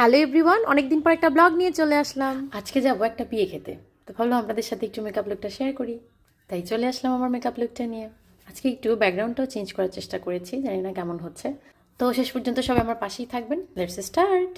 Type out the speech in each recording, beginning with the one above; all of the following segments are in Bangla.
হ্যালো এভরিওয়ান, অনেকদিন পর একটা ব্লগ নিয়ে চলে আসলাম। আজকে যাবো একটা বিয়ে খেতে, তো ভাবলাম আপনাদের সাথে একটু মেকআপ লুকটা শেয়ার করি, তাই চলে আসলাম আমার মেকআপ লুকটা নিয়ে। আজকে একটু ব্যাকগ্রাউন্ডটাও চেঞ্জ করার চেষ্টা করেছি, জানি না কেমন হচ্ছে। তো শেষ পর্যন্ত সবাই আমার পাশেই থাকবেন। Let's start.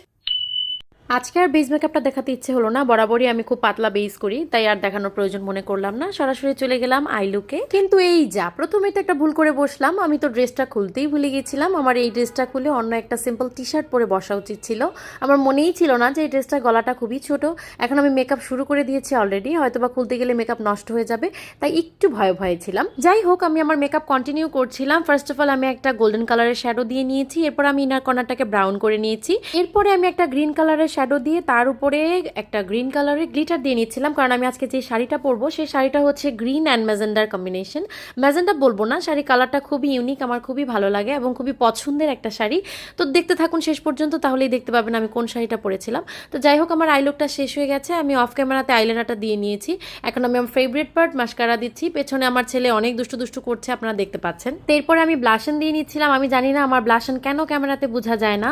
আজকে আর বেস মেকআপটা দেখাতে ইচ্ছে হলো না, বরাবরই আমি খুব পাতলা বেস করি, তাই আর দেখানোর প্রয়োজন মনে করলাম না, সরাসরি চলে গেলাম আই লুকে। কিন্তু এই যা প্রথমে তো একটা ভুল করে বসলাম, আমি তো ড্রেসটা খুলতেই ভুলে গেছিলাম। আমার এই ড্রেসটা খুলে অন্য একটা সিম্পল টি শার্ট পরে বসা উচিত ছিল। আমার মনেই ছিল না যে এই ড্রেসটার গলাটা খুবই ছোট। এখন আমি মেকআপ শুরু করে দিয়েছি অলরেডি, হয়তো বা খুলতে গেলে মেকআপ নষ্ট হয়ে যাবে, তাই একটু ভয়ে ভয়ে ছিলাম। যাই হোক, আমি আমার মেকআপ কন্টিনিউ করছিলাম। ফার্স্ট অফ অল আমি একটা গোল্ডেন কালারের শ্যাডো দিয়ে নিয়েছি, এরপর আমি ইনার কর্নারটাকে ব্রাউন করে নিয়েছি। এরপরে আমি একটা গ্রিন কালারের শ্যাডো দিয়ে তার উপরে একটা গ্রিন কালারের গ্লিটার দিয়ে নিচ্ছিলাম, কারণ আমি আজকে যে শাড়িটা পরবো সেই শাড়িটা হচ্ছে গ্রিন অ্যান্ড ম্যাজেন্ডার কম্বিনেশন। ম্যাজেন্ডা বলবো না, শাড়ি কালারটা খুবই ইউনিক, আমার খুবই ভালো লাগে এবং খুবই পছন্দের একটা শাড়ি। তো দেখতে থাকুন শেষ পর্যন্ত, তাহলেই দেখতে পাবেন আমি কোন শাড়িটা পরেছিলাম। তো যাই হোক, আমার আই লুকটা শেষ হয়ে গেছে, আমি অফ ক্যামেরাতে আইলাইনারটা দিয়ে নিয়েছি। এখন আমি আমার ফেভারিট পার্ট মাস্কারা দিচ্ছি। পেছনে আমার ছেলে অনেক দুষ্টু দুষ্টু করছে, আপনারা দেখতে পাচ্ছেন। তো এরপরে আমি ব্লাশন দিয়ে নিচ্ছিলাম। আমি জানি না আমার ব্লাশন কেন ক্যামেরাতে বোঝা যায় না,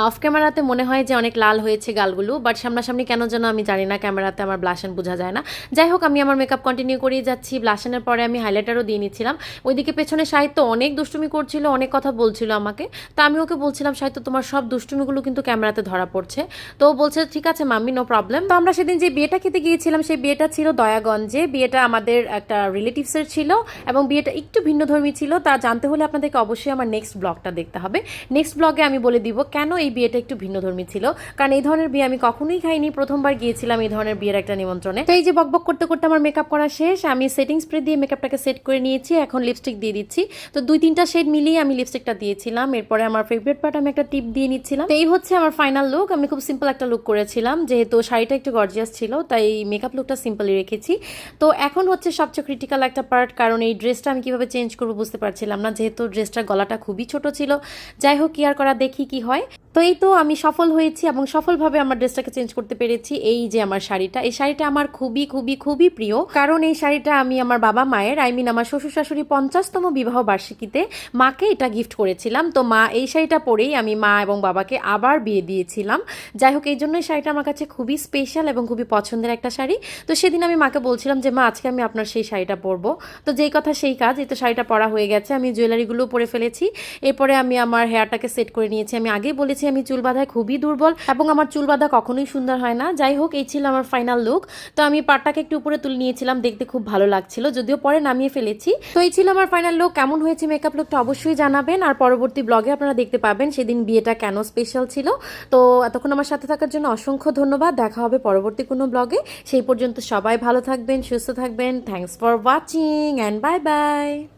অফ ক্যামেরাতে মনে হয় যে অনেক লাল হয়েছে গালগুলো, বাট সামনাসামনি কেন যেন আমি জানি না, ক্যামেরাতে আমার ব্লাশন বোঝা যায় না। যাই হোক, আমি আমার মেকআপ কন্টিনিউ করেই যাচ্ছি। ব্লাশনের পরে আমি হাইলাইটারও দিয়ে নিচ্ছিলাম। ওইদিকে পেছনে সাহিত্য অনেক দুষ্টুমি করছিল, অনেক কথা বলছিল আমাকে। তো আমি ওকে বলছিলাম, সাহিত্য তোমার সব দুষ্টুমিগুলো কিন্তু ক্যামেরাতে ধরা পড়ছে। তো ও বলছে ঠিক আছে মাম্মি, নো প্রবলেম। তো আমরা সেদিন যে বিয়েটা খেতে গিয়েছিলাম, সেই বিয়েটা ছিল দয়াগঞ্জে। বিয়েটা আমাদের একটা রিলেটিভসের ছিল এবং বিয়েটা একটু ভিন্নধর্মী ছিল। তা জানতে হলে আপনাদেরকে অবশ্যই আমার নেক্সট ব্লগটা দেখতে হবে। নেক্সট ব্লগে আমি বলে দিব কেন এই বিয়েটা একটু ভিন্নধর্মী ছিল, কারণ এই ধরনের বিয়ে আমি কখনোই খাইনি, প্রথমবার গিয়েছিলাম এই ধরনের বিয়ের একটা নিমন্ত্রণে। তো এই যে বকবক করতে করতে আমার মেকআপ করা শেষ, আমি সেটিং স্প্রে দিয়ে মেকআপটাকে সেট করে নিয়েছি। এখন লিপস্টিক দিয়ে দিচ্ছি। তো 2-3টা শেড মিলিয়ে আমি লিপস্টিকটা দিয়েছিলাম। এরপরে আমার ফেভারিট পার্ট, আমি একটা টিপ দিয়ে নিচ্ছিলাম। তো এই হচ্ছে আমার ফাইনাল লুক। আমি খুব সিম্পল একটা লুক করেছিলাম, যেহেতু শাড়িটা একটু গর্জিয়াস ছিল, তাই মেকআপ লুকটা সিম্পলই রেখেছি। তো এখন হচ্ছে সবচেয়ে ক্রিটিক্যাল একটা পার্ট, কারণ এই ড্রেসটা আমি কিভাবে চেঞ্জ করবো বুঝতে পারছিলাম না, যেহেতু ড্রেসটার গলাটা খুবই ছোট ছিল। যাই হোক, কি আর করা, দেখি কি হয়। তো এই তো আমি সফল হয়েছি এবং সফলভাবে আমার ড্রেসটাকে চেঞ্জ করতে পেরেছি। এই যে আমার শাড়িটা, এই শাড়িটা আমার খুবই খুবই খুবই প্রিয়, কারণ এই শাড়িটা আমি আমার বাবা মায়ের, আমার শ্বশুর শাশুড়ি 50তম বিবাহ বার্ষিকীতে মাকে এটা গিফট করেছিলাম। তো মা এই শাড়িটা পরেই আমি মা এবং বাবাকে আবার বিয়ে দিয়েছিলাম। যাই হোক, এই জন্য এই শাড়িটা আমার কাছে খুবই স্পেশাল এবং খুবই পছন্দের একটা শাড়ি। তো সেদিন আমি মাকে বলছিলাম যে মা, আজকে আমি আপনার সেই শাড়িটা পরবো। তো যেই কথা সেই কাজ, এই তো শাড়িটা পরা হয়ে গেছে, আমি জুয়েলারিগুলো পরে ফেলেছি। এরপরে আমি আমার হেয়ারটাকে সেট করে নিয়েছি। আমি আগেই বলেছি আমি চুল বাঁধায় খুবই দুর্বল এবং আমার চুল বাঁধা কখনোই সুন্দর হয় না। যাই হোক, এই ছিল আমার ফাইনাল লুক। তো আমি পাটটাকে একটু উপরে তুলে নিয়েছিলাম, দেখতে খুব ভালো লাগছিল, যদিও পরে নামিয়ে ফেলেছি। তো এই ছিল আমার ফাইনাল লুক। কেমন হয়েছে মেকআপ লুকটা অবশ্যই জানাবেন, আর পরবর্তী ব্লগে আপনারা দেখতে পাবেন সেদিন বিয়েটা কেন স্পেশাল ছিল। তো এতক্ষণ আমার সাথে থাকার জন্য অসংখ্য ধন্যবাদ। দেখা হবে পরবর্তী কোনো ব্লগে। সেই পর্যন্ত সবাই ভালো থাকবেন, সুস্থ থাকবেন। Thanks for watching and bye bye.